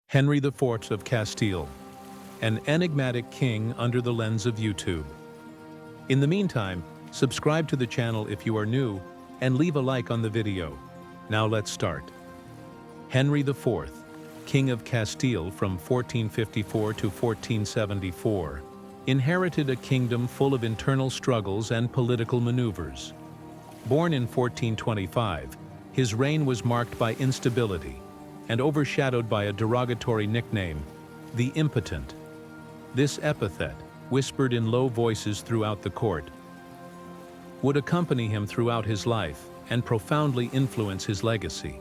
Henry IV of Castile, an enigmatic king under the lens of YouTube. In the meantime, subscribe to the channel if you are new and leave a like on the video. Now let's start. Henry IV, King of Castile from 1454 to 1474, inherited a kingdom full of internal struggles and political maneuvers. Born in 1425, his reign was marked by instability and overshadowed by a derogatory nickname, the Impotent. This epithet, whispered in low voices throughout the court, would accompany him throughout his life and profoundly influence his legacy.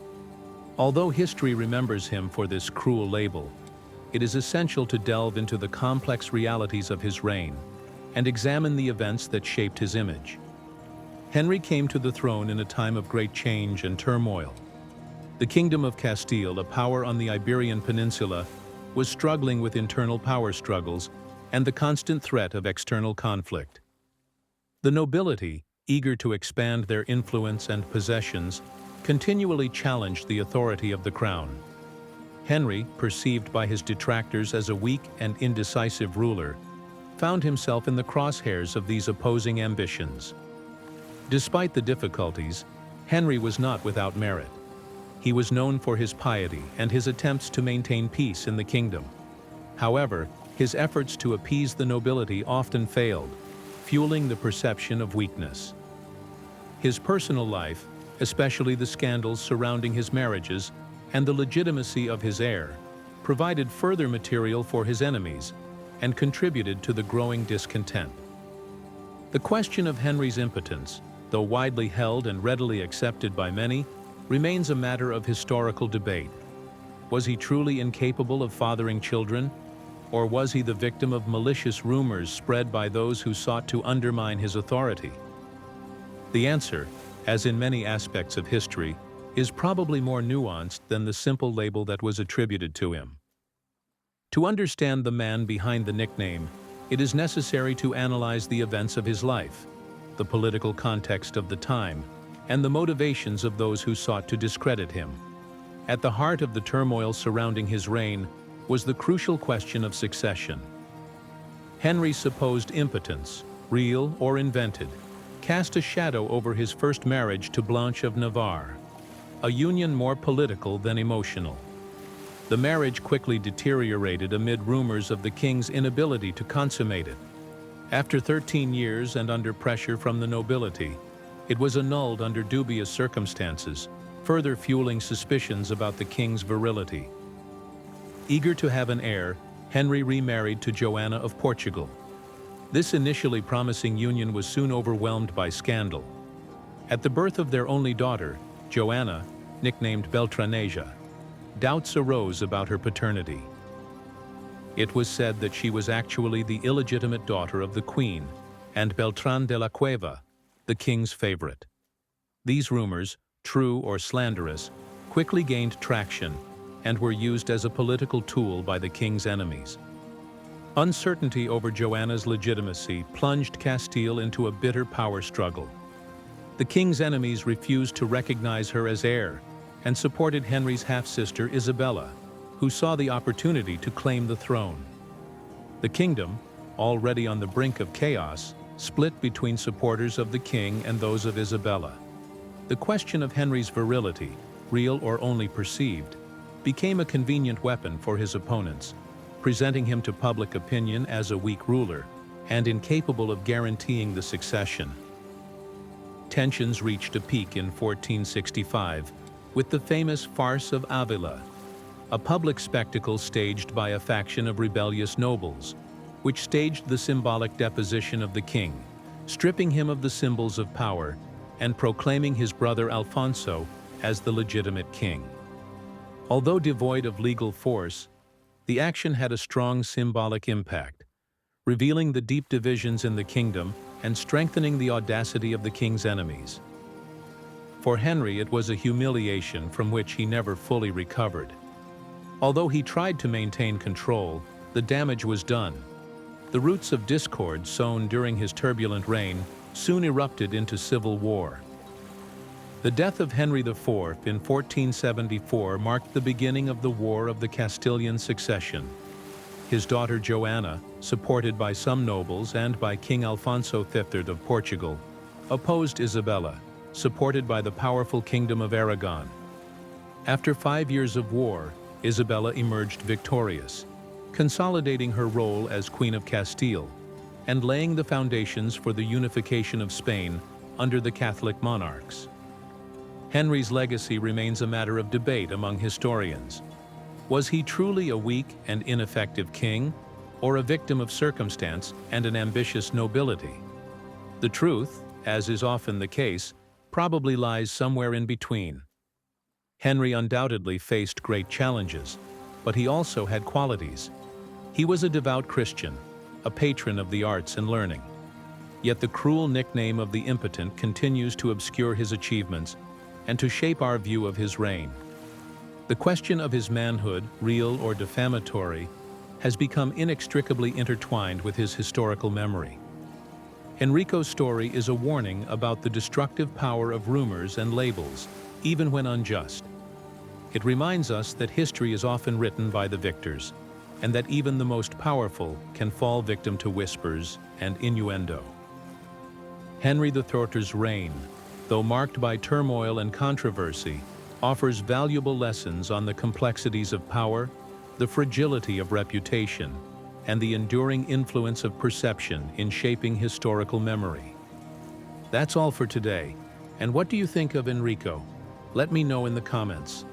Although history remembers him for this cruel label, it is essential to delve into the complex realities of his reign and examine the events that shaped his image. Henry came to the throne in a time of great change and turmoil. The Kingdom of Castile, a power on the Iberian Peninsula, was struggling with internal power struggles and the constant threat of external conflict. The nobility, eager to expand their influence and possessions, continually challenged the authority of the crown. Henry, perceived by his detractors as a weak and indecisive ruler, found himself in the crosshairs of these opposing ambitions. Despite the difficulties, Henry was not without merit. He was known for his piety and his attempts to maintain peace in the kingdom. However, his efforts to appease the nobility often failed, fueling the perception of weakness. His personal life, especially the scandals surrounding his marriages and the legitimacy of his heir, provided further material for his enemies and contributed to the growing discontent. The question of Henry's impotence, though widely held and readily accepted by many, remains a matter of historical debate. Was he truly incapable of fathering children, or was he the victim of malicious rumors spread by those who sought to undermine his authority? The answer, as in many aspects of history, is probably more nuanced than the simple label that was attributed to him. To understand the man behind the nickname, it is necessary to analyze the events of his life, the political context of the time, and the motivations of those who sought to discredit him. At the heart of the turmoil surrounding his reign was the crucial question of succession. Henry's supposed impotence, real or invented, cast a shadow over his first marriage to Blanche of Navarre, a union more political than emotional. The marriage quickly deteriorated amid rumors of the king's inability to consummate it. After 13 years and under pressure from the nobility, it was annulled under dubious circumstances, further fueling suspicions about the king's virility. Eager to have an heir, Henry remarried to Joanna of Portugal. This initially promising union was soon overwhelmed by scandal. At the birth of their only daughter, Joanna, nicknamed Beltraneja, doubts arose about her paternity. It was said that she was actually the illegitimate daughter of the queen, and Beltran de la Cueva, the king's favorite. These rumors, true or slanderous, quickly gained traction and were used as a political tool by the king's enemies. Uncertainty over Joanna's legitimacy plunged Castile into a bitter power struggle. The king's enemies refused to recognize her as heir and supported Henry's half-sister Isabella, who saw the opportunity to claim the throne. The kingdom, already on the brink of chaos, split between supporters of the king and those of Isabella. The question of Henry's virility, real or only perceived, became a convenient weapon for his opponents, presenting him to public opinion as a weak ruler and incapable of guaranteeing the succession. Tensions reached a peak in 1465 with the famous Farce of Avila, a public spectacle staged by a faction of rebellious nobles, which staged the symbolic deposition of the king, stripping him of the symbols of power and proclaiming his brother Alfonso as the legitimate king. Although devoid of legal force, the action had a strong symbolic impact, revealing the deep divisions in the kingdom and strengthening the audacity of the king's enemies. For Henry, it was a humiliation from which he never fully recovered. Although he tried to maintain control, the damage was done. The roots of discord sown during his turbulent reign soon erupted into civil war. The death of Henry IV in 1474 marked the beginning of the War of the Castilian Succession. His daughter Joanna, supported by some nobles and by King Alfonso III of Portugal, opposed Isabella, supported by the powerful Kingdom of Aragon. After 5 years of war, Isabella emerged victorious, consolidating her role as Queen of Castile and laying the foundations for the unification of Spain under the Catholic monarchs. Henry's legacy remains a matter of debate among historians. Was he truly a weak and ineffective king, or a victim of circumstance and an ambitious nobility? The truth, as is often the case, probably lies somewhere in between. Henry undoubtedly faced great challenges, but he also had qualities. He was a devout Christian, a patron of the arts and learning. Yet the cruel nickname of the Impotent continues to obscure his achievements and to shape our view of his reign. The question of his manhood, real or defamatory, has become inextricably intertwined with his historical memory. Enrico's story is a warning about the destructive power of rumors and labels, even when unjust. It reminds us that history is often written by the victors, and that even the most powerful can fall victim to whispers and innuendo. Henry IV's reign, though marked by turmoil and controversy, offers valuable lessons on the complexities of power, the fragility of reputation, and the enduring influence of perception in shaping historical memory. That's all for today. And what do you think of Enrico? Let me know in the comments.